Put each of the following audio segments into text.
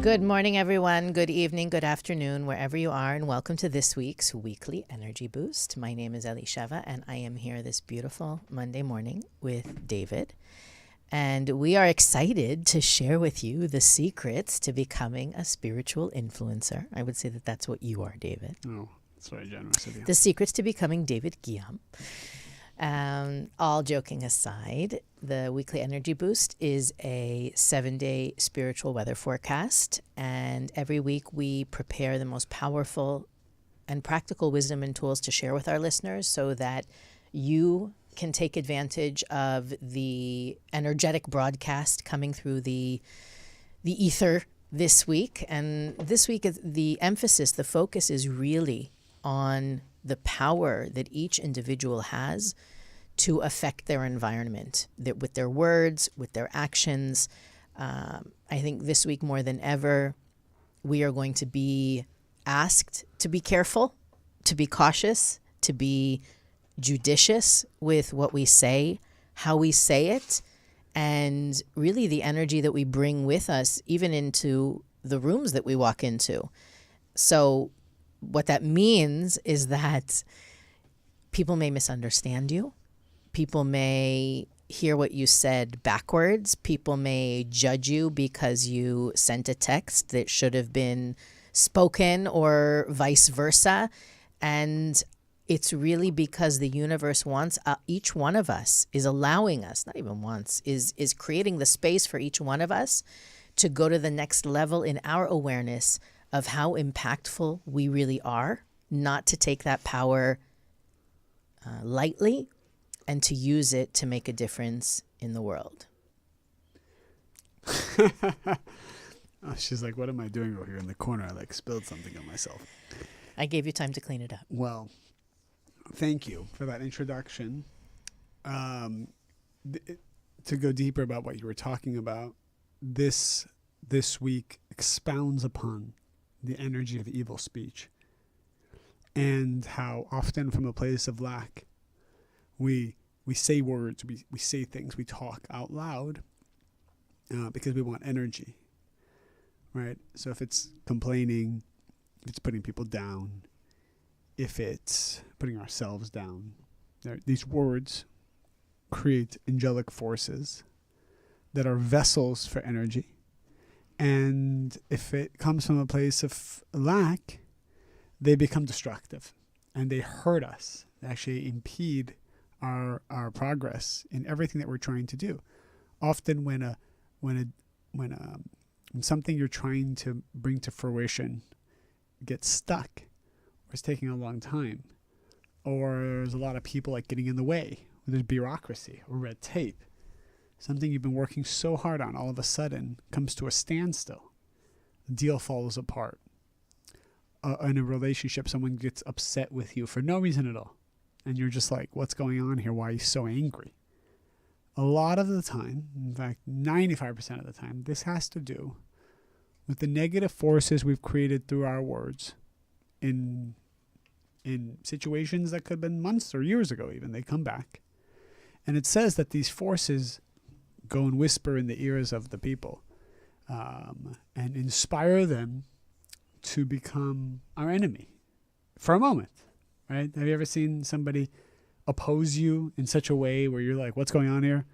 Good morning, everyone. Good evening, good afternoon, wherever you are, and welcome to this week's Weekly Energy Boost. My name is Elisheva, and I am here this beautiful Monday morning with David. And we are excited to share with you the secrets to becoming a spiritual influencer. I would say that that's what you are, David. Oh, that's very generous of you. The secrets to becoming David Guillaume. All joking aside, the Weekly Energy Boost is a 7-day spiritual weather forecast. And every week we prepare the most powerful and practical wisdom and tools to share with our listeners so that you can take advantage of the energetic broadcast coming through the ether this week. And this week, the emphasis, the focus is really on the power that each individual has to affect their environment, that with their words, with their actions. I think this week more than ever, we are going to be asked to be careful, to be cautious, to be judicious with what we say, how we say it, and really the energy that we bring with us, even into the rooms that we walk into. So what that means is that people may misunderstand you. People may hear what you said backwards. People may judge you because you sent a text that should have been spoken or vice versa. And it's really because the universe wants each one of us, is allowing us, not even once, is creating the space for each one of us to go to the next level in our awareness of how impactful we really are, not to take that power lightly, and to use it to make a difference in the world. She's like, what am I doing over here in the corner? I spilled something on myself. I gave you time to clean it up. Well, thank you for that introduction. To go deeper about what you were talking about, this week expounds upon the energy of evil speech and how often from a place of lack we say words, we say things, we talk out loud because we want energy, right? So if it's complaining, if it's putting people down, if it's putting ourselves down, these words create angelic forces that are vessels for energy. And if it comes from a place of lack, they become destructive and they hurt us. They actually impede our progress in everything that we're trying to do. Often when something you're trying to bring to fruition gets stuck, or it's taking a long time, or there's a lot of people getting in the way, or there's bureaucracy or red tape, something you've been working so hard on all of a sudden comes to a standstill. The deal falls apart. In a relationship, someone gets upset with you for no reason at all. And you're just like, what's going on here? Why are you so angry? A lot of the time, in fact, 95% of the time, this has to do with the negative forces we've created through our words in situations that could have been months or years ago even. They come back. And it says that these forces go and whisper in the ears of the people and inspire them to become our enemy for a moment. Right? Have you ever seen somebody oppose you in such a way where you're like, what's going on here?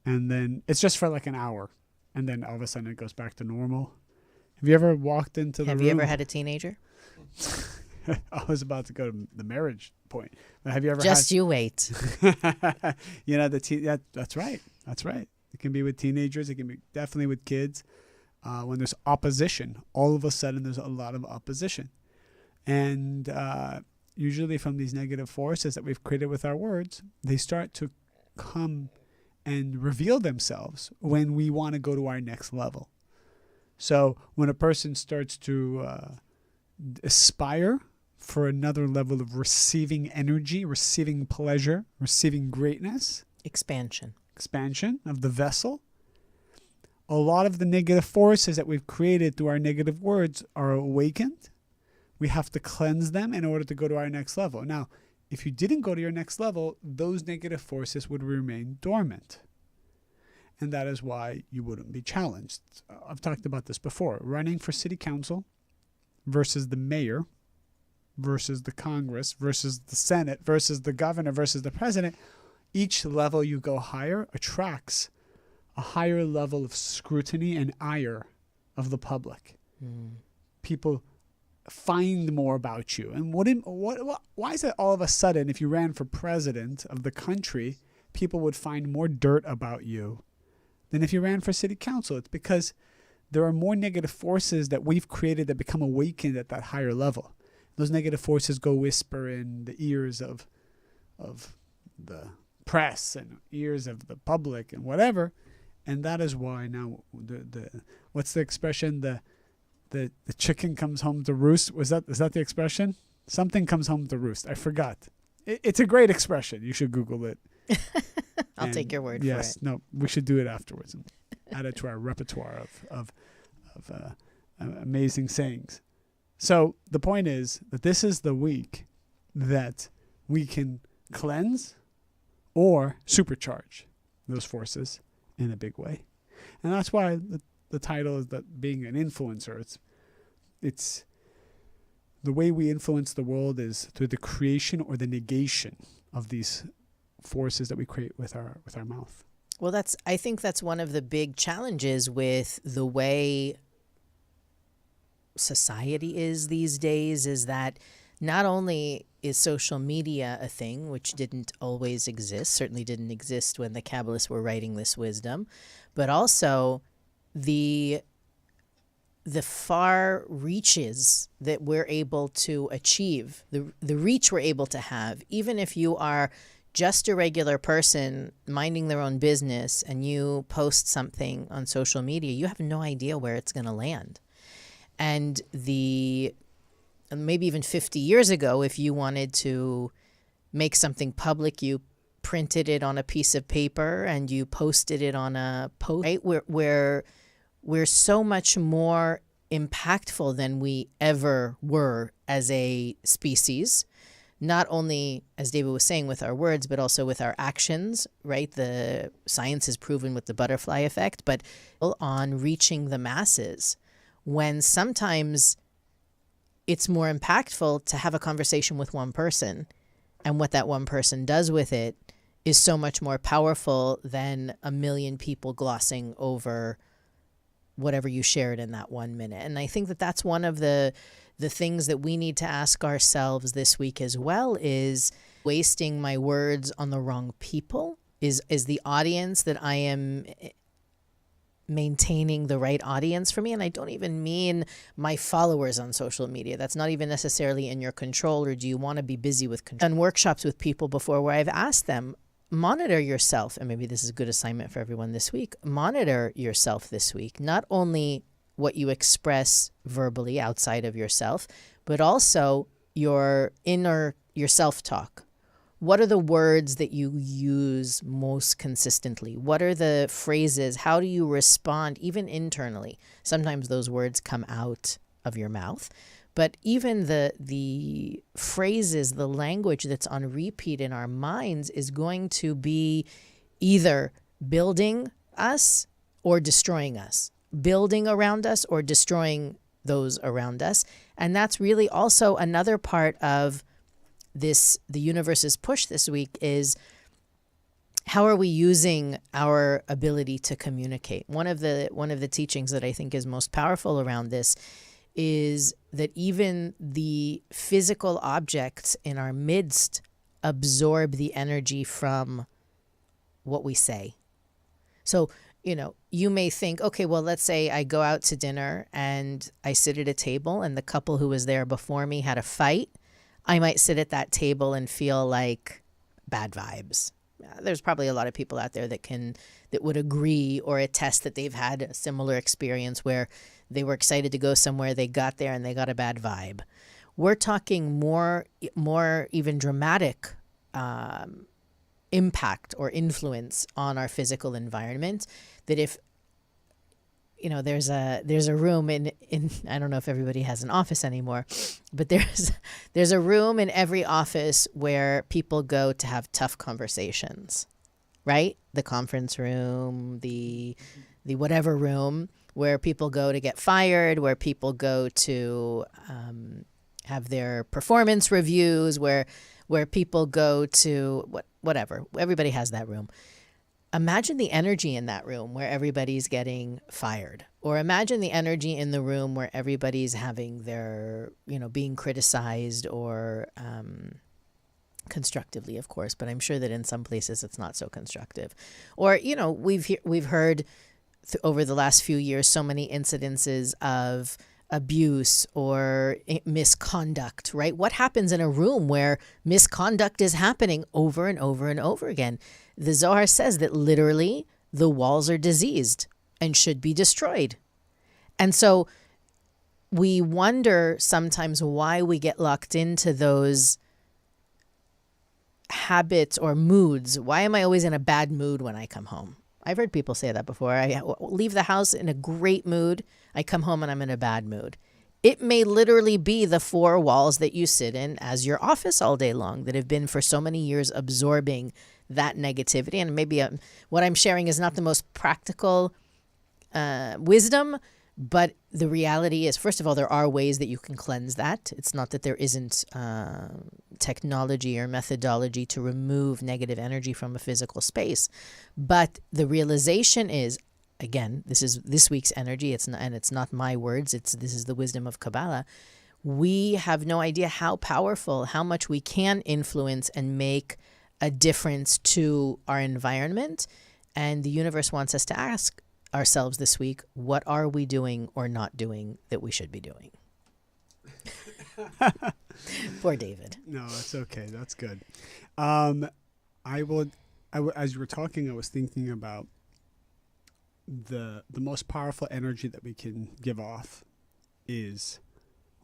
And then it's just for an hour. And then all of a sudden it goes back to normal. Have you ever walked into the room? Have you ever had a teenager? I was about to go to the marriage point. But have you ever you wait. That's right. That's right. It can be with teenagers. It can be definitely with kids. When there's opposition, all of a sudden there's a lot of opposition. And usually from these negative forces that we've created with our words, they start to come and reveal themselves when we want to go to our next level. So when a person starts to aspire for another level of receiving energy, receiving pleasure, receiving greatness, expansion of the vessel, a lot of the negative forces that we've created through our negative words are awakened. We have to cleanse them in order to go to our next level. Now, if you didn't go to your next level, those negative forces would remain dormant. And that is why you wouldn't be challenged. I've talked about this before. Running for city council versus the mayor versus the Congress versus the Senate versus the governor versus the president, each level you go higher attracts a higher level of scrutiny and ire of the public. People find more about you. And why is it all of a sudden, if you ran for president of the country, people would find more dirt about you than if you ran for city council? It's because there are more negative forces that we've created that become awakened at that higher level. Those negative forces go whisper in the ears of the press and ears of the public and whatever. And that is why now what's the expression? The chicken comes home to roost. Is that the expression? Something comes home to roost. I forgot. It's a great expression. You should Google it. I'll take your word for it. Yes. No, we should do it afterwards and add it to our repertoire of amazing sayings. So the point is that this is the week that we can cleanse or supercharge those forces in a big way. And that's why the title is that being an influencer. It's the way we influence the world is through the creation or the negation of these forces that we create with our mouth. Well, I think that's one of the big challenges with the way society is these days, is that not only is social media a thing, which didn't always exist, certainly didn't exist when the Kabbalists were writing this wisdom, but also the far reaches that we're able to achieve, the reach we're able to have, even if you are just a regular person minding their own business and you post something on social media, you have no idea where it's going to land. And maybe even 50 years ago, if you wanted to make something public, you printed it on a piece of paper and you posted it on a post, right? We're so much more impactful than we ever were as a species. Not only, as David was saying, with our words, but also with our actions, right? The science is proven with the butterfly effect, but on reaching the masses, when sometimes it's more impactful to have a conversation with one person, and what that one person does with it is so much more powerful than a million people glossing over whatever you shared in that 1 minute. And I think that that's one of the things that we need to ask ourselves this week as well, is wasting my words on the wrong people? Is the audience that I am maintaining the right audience for me? And I don't even mean my followers on social media. That's not even necessarily in your control. Or do you want to be busy with control? I've done workshops with people before where I've asked them, monitor yourself. And maybe this is a good assignment for everyone this week. Monitor yourself this week. Not only what you express verbally outside of yourself, but also your self-talk. What are the words that you use most consistently? What are the phrases? How do you respond, even internally? Sometimes those words come out of your mouth, but even the phrases, the language that's on repeat in our minds is going to be either building us or destroying us, building around us or destroying those around us. And that's really also another part of the universe's push this week, is how are we using our ability to communicate? One of the teachings that I think is most powerful around this is that even the physical objects in our midst absorb the energy from what we say. So, you may think, okay, well, let's say I go out to dinner and I sit at a table and the couple who was there before me had a fight. I might sit at that table and feel like bad vibes. There's probably a lot of people out there that would agree or attest that they've had a similar experience where they were excited to go somewhere, they got there and they got a bad vibe. We're talking more even dramatic impact or influence on our physical environment, that if there's a room in I don't know if everybody has an office anymore, but there's a room in every office where people go to have tough conversations, right? The conference room, the whatever room where people go to get fired, where people go to have their performance reviews, where people go to whatever. Everybody has that room. Imagine the energy in that room where everybody's getting fired, or imagine the energy in the room where everybody's having their, being criticized, or constructively, of course, but I'm sure that in some places it's not so constructive. Or, we've heard over the last few years so many incidences of abuse or misconduct, right? What happens in a room where misconduct is happening over and over and over again? The Zohar says that literally the walls are diseased and should be destroyed. And so we wonder sometimes why we get locked into those habits or moods. Why am I always in a bad mood when I come home? I've heard people say that before. I leave the house in a great mood. I come home and I'm in a bad mood. It may literally be the four walls that you sit in as your office all day long that have been for so many years absorbing that negativity. And maybe what I'm sharing is not the most practical wisdom, but the reality is, first of all, there are ways that you can cleanse that. It's not that there isn't technology or methodology to remove negative energy from a physical space. But the realization is, again, this is this week's energy. It's not my words. This is the wisdom of Kabbalah. We have no idea how powerful, how much we can influence and make a difference to our environment. And the universe wants us to ask ourselves this week, what are we doing or not doing that we should be doing? Poor David. No, it's okay. That's good. As you were talking, I was thinking about the most powerful energy that we can give off is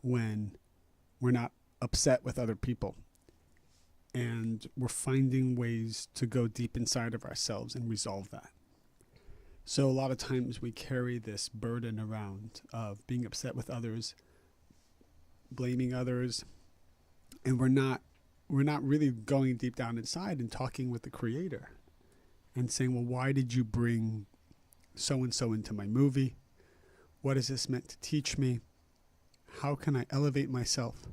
when we're not upset with other people and we're finding ways to go deep inside of ourselves and resolve that. So a lot of times we carry this burden around of being upset with others, blaming others, and we're not really going deep down inside and talking with the Creator and saying, well, why did you bring so-and-so into my movie? What is this meant to teach me? How can I elevate myself?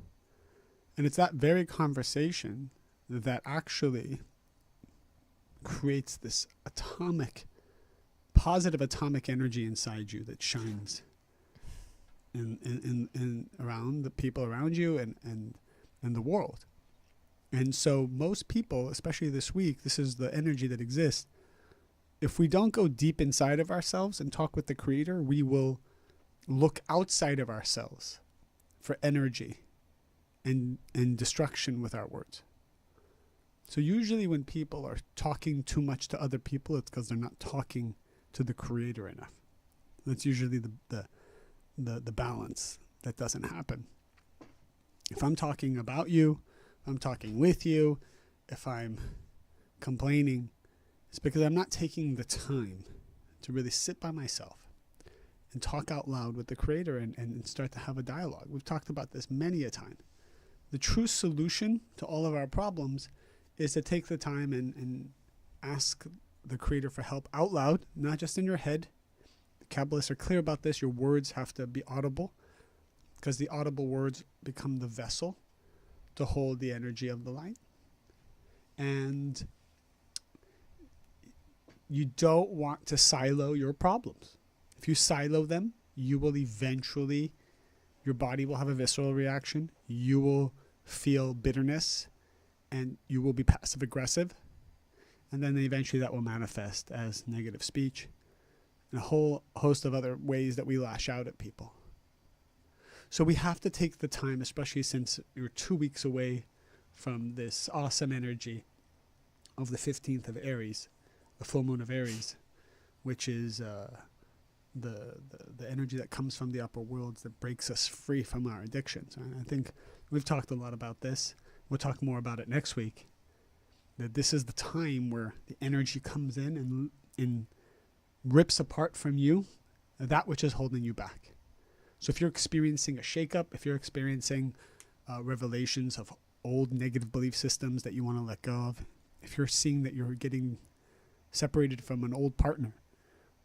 And it's that very conversation that actually creates this positive atomic energy inside you that shines in around the people around you and the world. And so most people, especially this week, this is the energy that exists. If we don't go deep inside of ourselves and talk with the Creator, we will look outside of ourselves for energy and destruction with our words. So usually when people are talking too much to other people, it's because they're not talking to the Creator enough. That's usually the balance that doesn't happen. If I'm talking about you, if I'm talking with you, if I'm complaining, it's because I'm not taking the time to really sit by myself and talk out loud with the Creator and start to have a dialogue. We've talked about this many a time. The true solution to all of our problems is to take the time and ask the Creator for help out loud, not just in your head. The Kabbalists are clear about this. Your words have to be audible because the audible words become the vessel to hold the energy of the light. And you don't want to silo your problems. If you silo them, you will eventually, your body will have a visceral reaction. You will feel bitterness and you will be passive aggressive. And then eventually that will manifest as negative speech and a whole host of other ways that we lash out at people. So we have to take the time, especially since you're 2 weeks away from this awesome energy of the 15th of Aries, the full moon of Aries, which is the energy that comes from the upper worlds that breaks us free from our addictions. And I think we've talked a lot about this. We'll talk more about it next week. That this is the time where the energy comes in and rips apart from you that which is holding you back. So if you're experiencing a shakeup, if you're experiencing revelations of old negative belief systems that you want to let go of, if you're seeing that you're getting separated from an old partner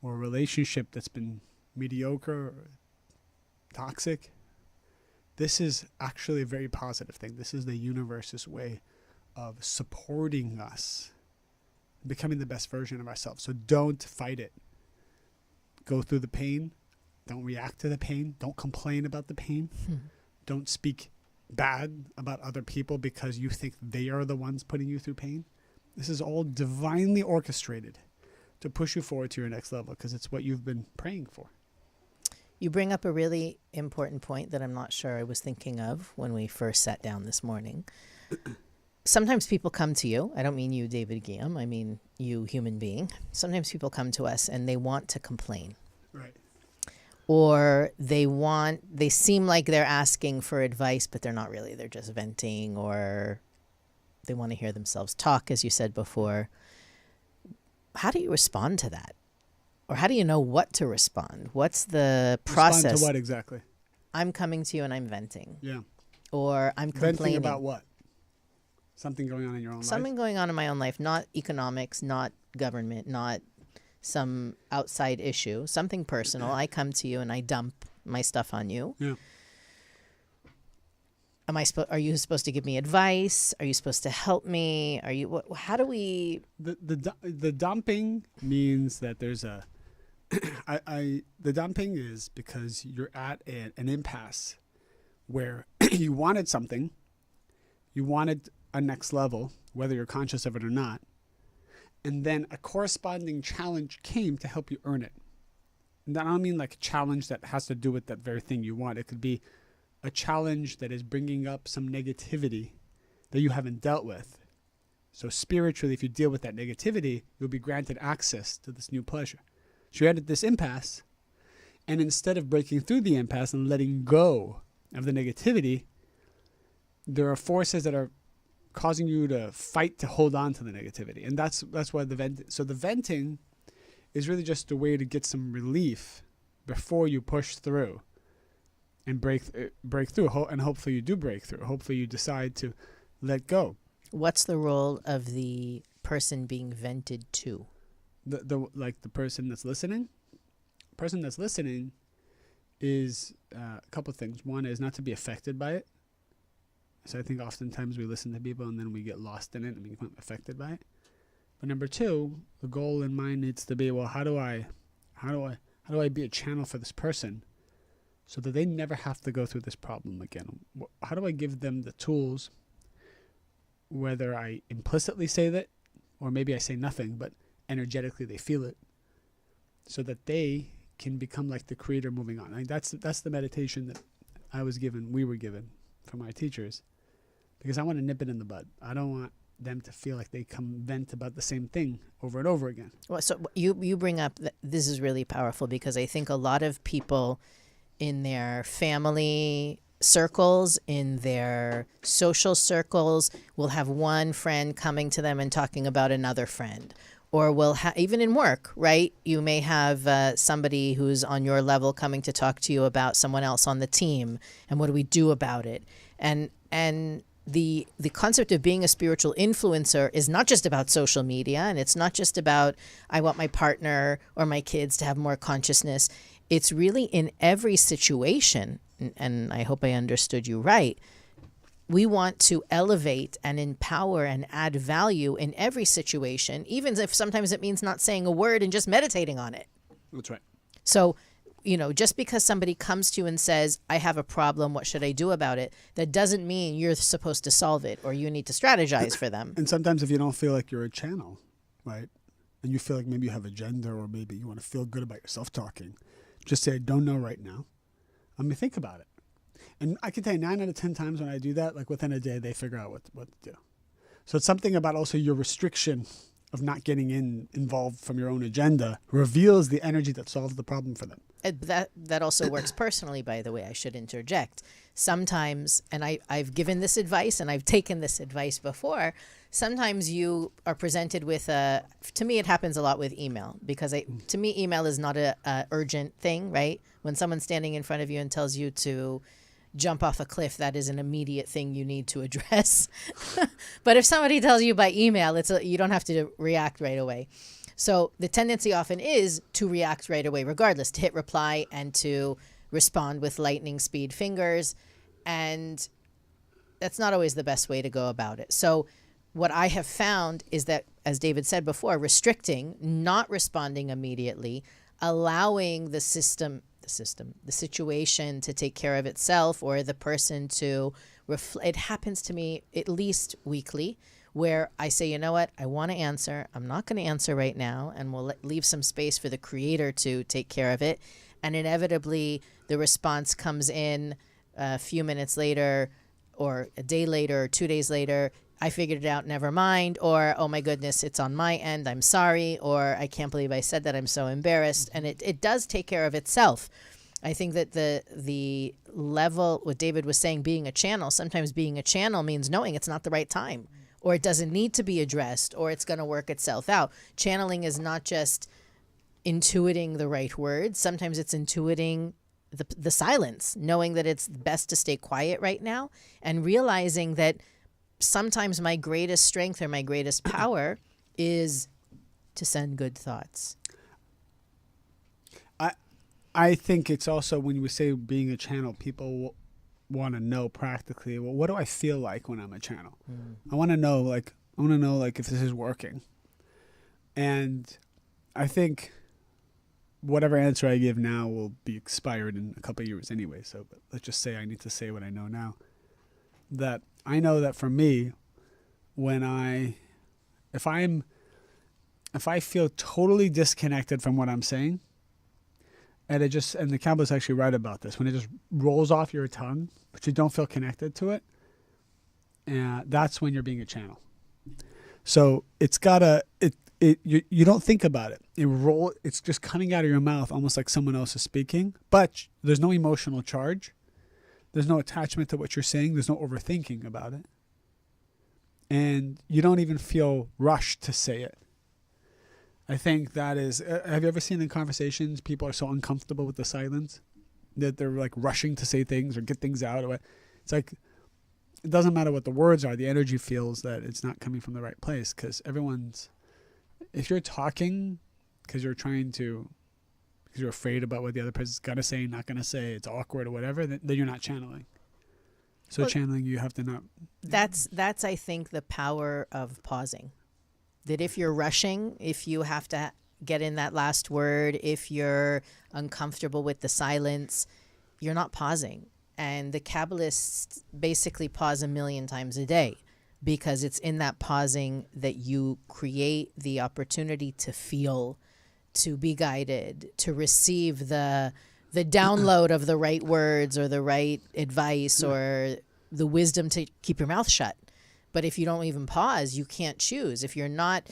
or a relationship that's been mediocre or toxic, this is actually a very positive thing. This is the universe's way of supporting us, becoming the best version of ourselves. So don't fight it. Go through the pain. Don't react to the pain. Don't complain about the pain. Don't speak bad about other people because you think they are the ones putting you through pain. This is all divinely orchestrated to push you forward to your next level because it's what you've been praying for. You bring up a really important point that I'm not sure I was thinking of when we first sat down this morning. Sometimes people come to you. I don't mean you, David Guillaume. I mean you, human being. Sometimes people come to us and they want to complain. Right. Or they seem like they're asking for advice, but they're not really. They're just venting, or they want to hear themselves talk, as you said before. How do you respond to that? Or how do you know what to respond? What's the process? Respond to what exactly? I'm coming to you and I'm venting. Yeah. Or I'm complaining. Venting about what? Something going on in your own life? Something going on in my own life, not economics, not government, not some outside issue, something personal. I come to you and I dump my stuff on you. Yeah. Are you supposed to give me advice? Are you supposed to help me? How do we? The dumping means that there's a, the dumping is because you're at an impasse where you wanted something, you wanted a next level, whether you're conscious of it or not, and then a corresponding challenge came to help you earn it. And I don't mean like a challenge that has to do with that very thing you want. It could be a challenge that is bringing up some negativity that you haven't dealt with. So spiritually, if you deal with that negativity, you'll be granted access to this new pleasure. So you're at this impasse, and instead of breaking through the impasse and letting go of the negativity, there are forces that are causing you to fight to hold on to the negativity. And that's why the venting is really just a way to get some relief before you push through and break through, and hopefully you do break through. Hopefully you decide to let go. What's the role of the person being vented to? The person that's listening. The person that's listening is a couple of things. One is not to be affected by it. So I think oftentimes we listen to people and then we get lost in it and we become affected by it. But number two, the goal in mind needs to be, well, how do I be a channel for this person so that they never have to go through this problem again? How do I give them the tools, whether I implicitly say that or maybe I say nothing, but energetically they feel it, so that they can become like the creator moving on. I think that's the meditation that we were given from our teachers, because I want to nip it in the bud. I don't want them to feel like they come vent about the same thing over and over again. Well, so you bring up this is really powerful, because I think a lot of people in their family circles, in their social circles, will have one friend coming to them and talking about another friend. Or will even in work, right? You may have somebody who's on your level coming to talk to you about someone else on the team, and what do we do about it? And the concept of being a spiritual influencer is not just about social media, and it's not just about I want my partner or my kids to have more consciousness. It's really in every situation, and I hope I understood you right. We want to elevate and empower and add value in every situation, even if sometimes it means not saying a word and just meditating on it. That's right. So, just because somebody comes to you and says, I have a problem, what should I do about it? That doesn't mean you're supposed to solve it or you need to strategize for them. And sometimes if you don't feel like you're a channel, right, and you feel like maybe you have agenda, or maybe you want to feel good about yourself talking, just say, I don't know right now. Let me think about it. And I can tell you 9 out of 10 times when I do that, like within a day, they figure out what to do. So it's something about also your restriction of not getting involved from your own agenda reveals the energy that solves the problem for them. That also works personally, by the way. I should interject. Sometimes, and I've given this advice and I've taken this advice before, sometimes you are presented with to me it happens a lot with email, because to me email is not a urgent thing, right? When someone's standing in front of you and tells you to jump off a cliff, that is an immediate thing you need to address. But if somebody tells you by email, you don't have to react right away. So the tendency often is to react right away, regardless, to hit reply and to respond with lightning speed fingers. And that's not always the best way to go about it. So what I have found is that, as David said before, restricting, not responding immediately, allowing the situation to take care of itself, or the person to it happens to me at least weekly, where I say, you know what, I want to answer. I'm not going to answer right now, and we'll leave some space for the creator to take care of it. And inevitably, the response comes in a few minutes later, or a day later, or 2 days later. I figured it out, never mind. Or, oh my goodness, it's on my end, I'm sorry. Or, I can't believe I said that, I'm so embarrassed. And it does take care of itself. I think that the level, what David was saying, being a channel, sometimes being a channel means knowing it's not the right time, or it doesn't need to be addressed, or it's going to work itself out. Channeling is not just intuiting the right words. Sometimes it's intuiting the silence, knowing that it's best to stay quiet right now, and realizing that sometimes my greatest strength or my greatest power is to send good thoughts. I think it's also, when you say being a channel, people want to know practically, well, what do I feel like when I'm a channel? I want to know, like if this is working. And I think whatever answer I give now will be expired in a couple of years anyway. So but let's just say I need to say what I know now. That I know that for me, if I feel totally disconnected from what I'm saying, and the Kabbalists actually write about this, when it just rolls off your tongue, but you don't feel connected to it, that's when you're being a channel. So you don't think about it. It's just coming out of your mouth almost like someone else is speaking, but there's no emotional charge. There's no attachment to what you're saying. There's no overthinking about it. And you don't even feel rushed to say it. I think that is, have you ever seen in conversations, people are so uncomfortable with the silence that they're like rushing to say things or get things out. It's like, it doesn't matter what the words are. The energy feels that it's not coming from the right place, because if you're talking because you're afraid about what the other person's going to say, not going to say, it's awkward or whatever, then you're not channeling. So well, channeling, you have to not. That's I think the power of pausing. That if you're rushing, if you have to get in that last word, if you're uncomfortable with the silence, you're not pausing. And the Kabbalists basically pause 1,000,000 times a day, because it's in that pausing that you create the opportunity to feel, to be guided, to receive the download of the right words or the right advice or the wisdom to keep your mouth shut. But if you don't even pause, you can't choose. If you're not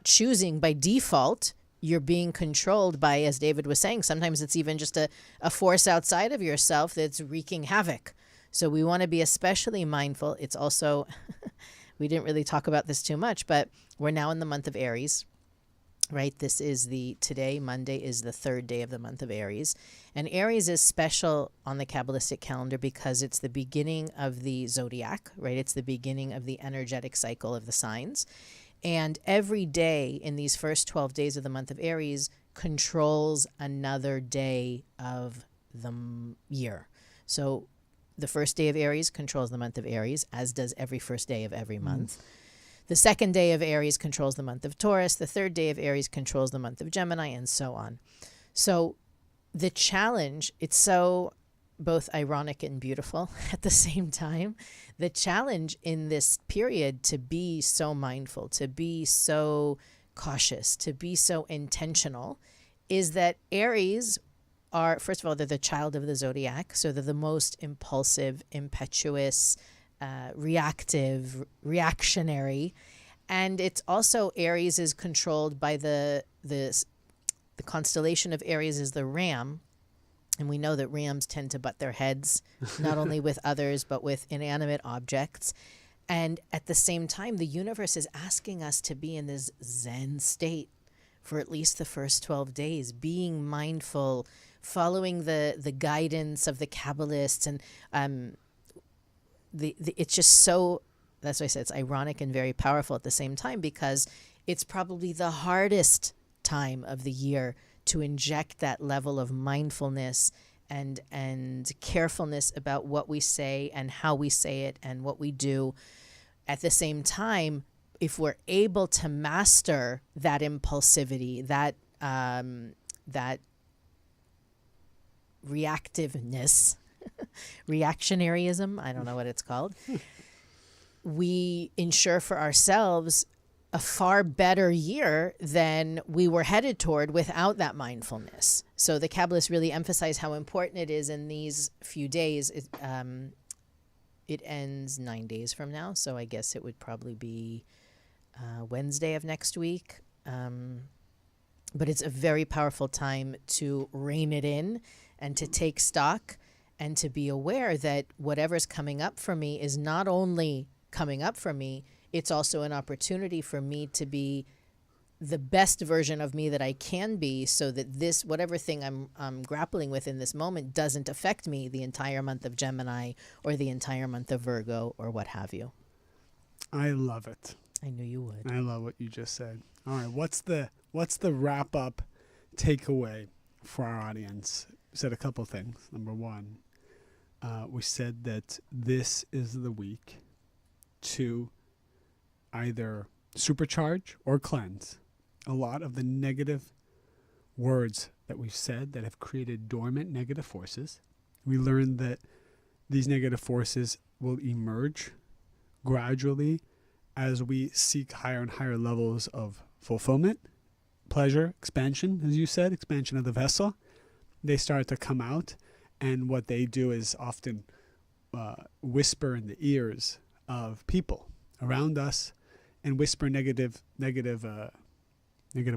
choosing by default, you're being controlled by, as David was saying, sometimes it's even just a force outside of yourself that's wreaking havoc. So we want to be especially mindful. It's also, we didn't really talk about this too much, but we're now in the month of Aries, right? Today, Monday, is the 3rd day of the month of Aries. And Aries is special on the Kabbalistic calendar because it's the beginning of the zodiac, right? It's the beginning of the energetic cycle of the signs. And every day in these first 12 days of the month of Aries controls another day of the year. So the first day of Aries controls the month of Aries, as does every first day of every month. The second day of Aries controls the month of Taurus. The third day of Aries controls the month of Gemini, and so on. So the challenge, it's so both ironic and beautiful at the same time. The challenge in this period to be so mindful, to be so cautious, to be so intentional, is that Aries are, first of all, they're the child of the zodiac. So they're the most impulsive, impetuous, reactive, reactionary. And it's also, Aries is controlled by the constellation of Aries is the ram. And we know that rams tend to butt their heads, not only with others, but with inanimate objects. And at the same time, the universe is asking us to be in this Zen state for at least the first 12 days, being mindful, following the guidance of the Kabbalists. And it's just so, that's why I said it's ironic and very powerful at the same time, because it's probably the hardest time of the year to inject that level of mindfulness and carefulness about what we say and how we say it and what we do. At the same time, if we're able to master that impulsivity, that reactiveness, reactionaryism, I don't know what it's called, we ensure for ourselves a far better year than we were headed toward without that mindfulness. So the Kabbalists really emphasize how important it is in these few days. It ends 9 days from now, so I guess it would probably be Wednesday of next week. But it's a very powerful time to rein it in and to take stock and to be aware that whatever's coming up for me is not only coming up for me, it's also an opportunity for me to be the best version of me that I can be, so that this, whatever thing I'm grappling with in this moment, doesn't affect me the entire month of Gemini or the entire month of Virgo or what have you. I love it. I knew you would. I love what you just said. All right, what's the wrap up takeaway for our audience? We said a couple things. Number one, we said that this is the week to either supercharge or cleanse a lot of the negative words that we've said that have created dormant negative forces. We learned that these negative forces will emerge gradually as we seek higher and higher levels of fulfillment, pleasure, expansion, as you said, expansion of the vessel. They start to come out, and what they do is often whisper in the ears of people around us and whisper negative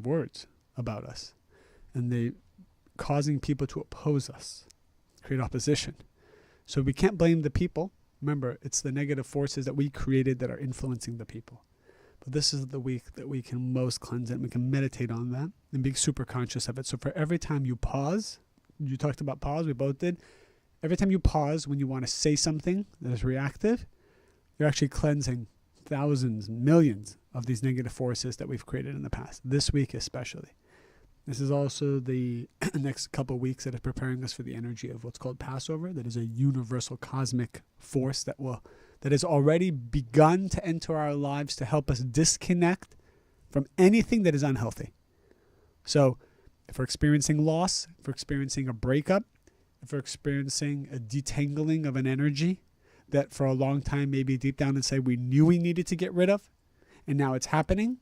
words about us, and they causing people to oppose us, create opposition. So we can't blame the people. Remember, it's the negative forces that we created that are influencing the people. But this is the week that we can most cleanse it. We can meditate on that and be super conscious of it. So for every time you pause, you talked about pause, we both did. Every time you pause when you want to say something that is reactive, you're actually cleansing thousands, millions of these negative forces that we've created in the past, this week especially. This is also the next couple of weeks that are preparing us for the energy of what's called Passover. That is a universal cosmic force that has already begun to enter our lives to help us disconnect from anything that is unhealthy. So if we're experiencing loss, if we're experiencing a breakup, if we're experiencing a detangling of an energy that for a long time maybe deep down inside we knew we needed to get rid of, and now it's happening,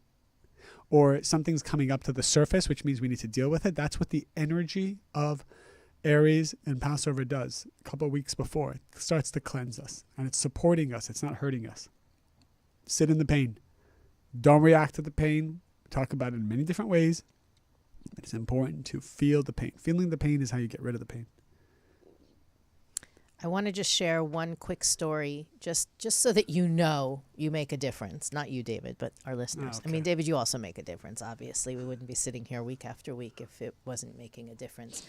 or something's coming up to the surface, which means we need to deal with it. That's what the energy of Aries and Passover does. A couple of weeks before, it starts to cleanse us, and it's supporting us. It's not hurting us. Sit in the pain. Don't react to the pain. We talk about it in many different ways. It's important to feel the pain. Feeling the pain is how you get rid of the pain. I want to just share one quick story, just so that you know you make a difference. Not you, David, but our listeners. Okay. I mean, David, you also make a difference, obviously. We wouldn't be sitting here week after week if it wasn't making a difference.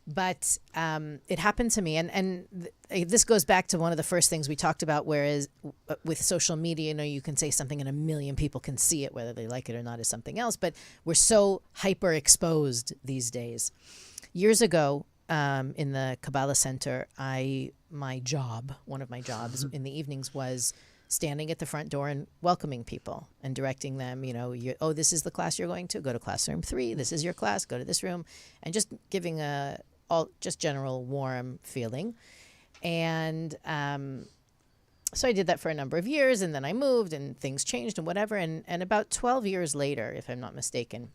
But it happened to me, and this goes back to one of the first things we talked about, whereas with social media, you can say something and a million people can see it, whether they like it or not is something else, but we're so hyper exposed these days. Years ago, in the Kabbalah Centre, one of my jobs in the evenings was standing at the front door and welcoming people and directing them, this is the class you're going to, go to classroom 3, this is your class, go to this room, and just giving just general warm feeling. And so I did that for a number of years, and then I moved and things changed and whatever. And about 12 years later, if I'm not mistaken,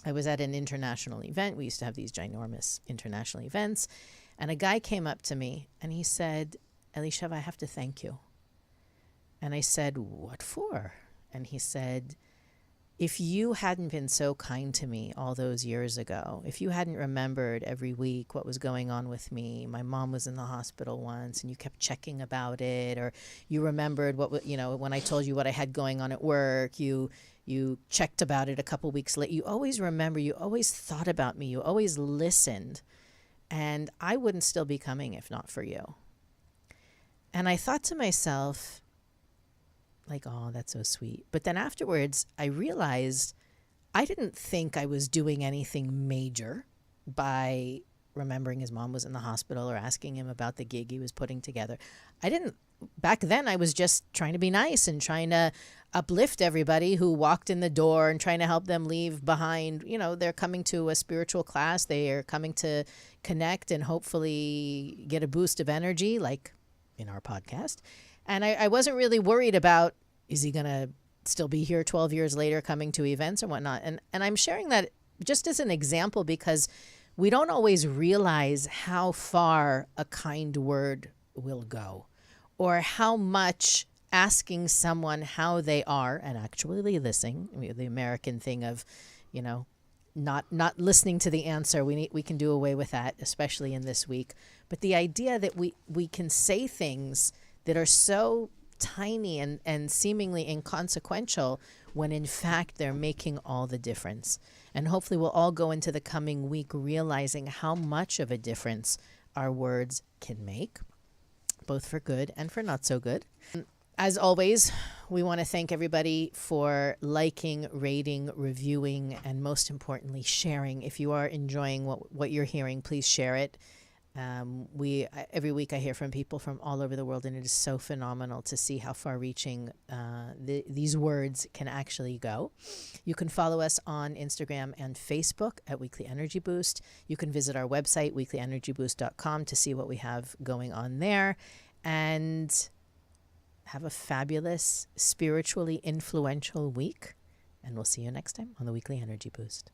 I was at an international event. We used to have these ginormous international events. And a guy came up to me and he said, "Elisheva, I have to thank you." And I said, "What for?" And he said, "If you hadn't been so kind to me all those years ago, if you hadn't remembered every week what was going on with me, my mom was in the hospital once and you kept checking about it, or you remembered when I told you what I had going on at work, you checked about it a couple weeks later. You always remember, you always thought about me, you always listened. And I wouldn't still be coming if not for you." And I thought to myself, Like, oh, that's so sweet. But then afterwards, I realized I didn't think I was doing anything major by remembering his mom was in the hospital or asking him about the gig he was putting together. I didn't. Back then, I was just trying to be nice and trying to uplift everybody who walked in the door and trying to help them leave behind. You know, they're coming to a spiritual class. They are coming to connect and hopefully get a boost of energy, like in our podcast. And I wasn't really worried about, is he going to still be here 12 years later coming to events or whatnot? And I'm sharing that just as an example because we don't always realize how far a kind word will go, or how much asking someone how they are and actually listening, I mean, the American thing of, you know, not listening to the answer. We can do away with that, especially in this week. But the idea that we can say things that are so tiny and seemingly inconsequential when in fact they're making all the difference. And hopefully we'll all go into the coming week realizing how much of a difference our words can make, both for good and for not so good. As always, we want to thank everybody for liking, rating, reviewing, and most importantly, sharing. If you are enjoying what you're hearing, please share it. Every week I hear from people from all over the world, and it is so phenomenal to see how far-reaching these words can actually go. You can follow us on Instagram and Facebook at Weekly Energy Boost. You can visit our website, weeklyenergyboost.com, to see what we have going on there. And have a fabulous, spiritually influential week. And we'll see you next time on the Weekly Energy Boost.